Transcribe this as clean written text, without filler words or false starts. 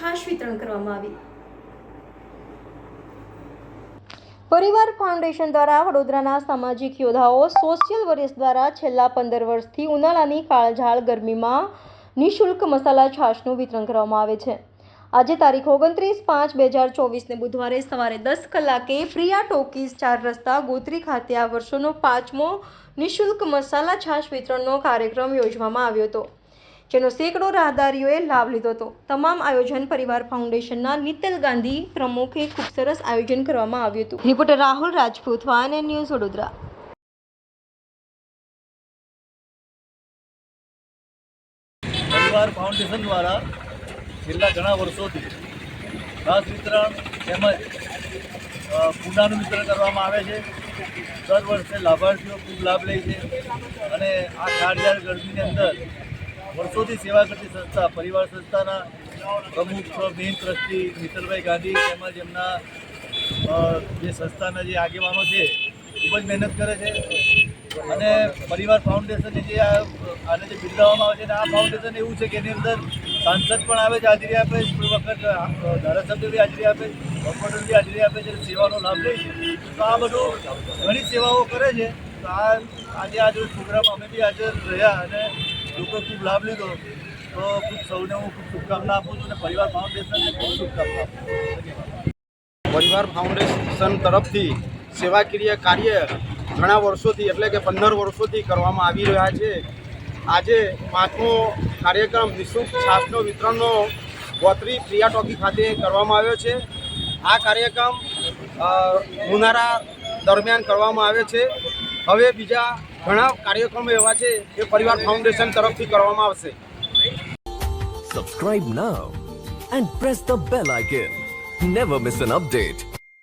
છાશ વિતરણ કરવામાં આવી। પરિવાર ફાઉન્ડેશન દ્વારા વડોદરાના સામાજિક યોદ્ધાઓ સોશિયલ વોરિયર્સ દ્વારા છેલ્લા 15 વર્ષથી ઉનાળાની કાળઝાળ ગરમીમાં નિઃશુલ્ક મસાલા છાશનું વિતરણ કરવામાં આવે છે। આજે તારીખ 29/5/2024ને બુધવારે સવારે 10 કલાકે પ્રિયા ટોકીઝ 4 રસ્તા ગોત્રી ખાતે આ વર્ષનો 5મો નિઃશુલ્ક મસાલા છાશ વિતરણનો કાર્યક્રમ યોજવામાં આવ્યો હતો, જેનો સેંકડો રાહદારીઓએ લાભ લીધો હતો। તમામ આયોજન પરિવાર ફાઉન્ડેશનના નિતલ ગાંધી પ્રમુખે ખૂબ સરસ આયોજન કરવામાં આવ્યું હતું। Reporter Rahul Rajput, YNN news, Vadodara. પરિવાર ફાઉન્ડેશન દ્વારા છેલ્લા ઘણા વર્ષોથી છાશ વિતરણ તેમજ કુંડાનું વિતરણ કરવામાં આવે છે। દર વર્ષે લાભાર્થીઓ ખૂબ લાભ લે છે અને આ કાળઝાળ ગરમીની અંદર વર્ષોથી સેવા કરતી સંસ્થા પરિવાર સંસ્થાના પ્રમુખ મેઇન ટ્રસ્ટી મિત્તલભાઈ ગાંધી તેમજ એમના જે સંસ્થાના જે આગેવાનો છે ખૂબ જ મહેનત કરે છે અને પરિવાર ફાઉન્ડેશનની જે આને જે બિરદાવવામાં આવે છે અને આ ફાઉન્ડેશન એવું છે કે એની અંદર સાંસદ પણ આવે છે, હાજરી આપે છે, કોઈ વખત ધારાસભ્ય બી હાજરી આપે છે, કોર્પોરેટર બી હાજરી આપે છે, સેવાનો લાભ લે છે। તો આ બધું ઘણી સેવાઓ કરે છે। તો આજે આ જો પ્રોગ્રામ અમે બી હાજર રહ્યા અને લોકોએ ખૂબ લાભ લીધો, તો ખૂબ સૌને હું ખૂબ શુભકામના આપું છું અને પરિવાર ફાઉન્ડેશનને ખૂબ શુભકામના આપું છું। પરિવાર ફાઉન્ડેશન તરફથી સેવાકીય કાર્ય ઘણા વર્ષોથી એટલે કે 15 વર્ષોથી કરવામાં આવી રહ્યા છે। આજે 5મો કાર્યક્રમ નિઃશુલ્ક છાશનો વિતરણનો ગોત્રી પ્રિયા ટોકી ખાતે કરવામાં આવ્યો છે। આ કાર્યક્રમ ઉનાળા દરમિયાન કરવામાં આવે છે। હવે બીજા ઘણા કાર્યક્રમો એવા છે જે પરિવાર ફાઉન્ડેશન તરફથી કરવામાં આવશે। Subscribe now and press the bell icon. Never miss an update.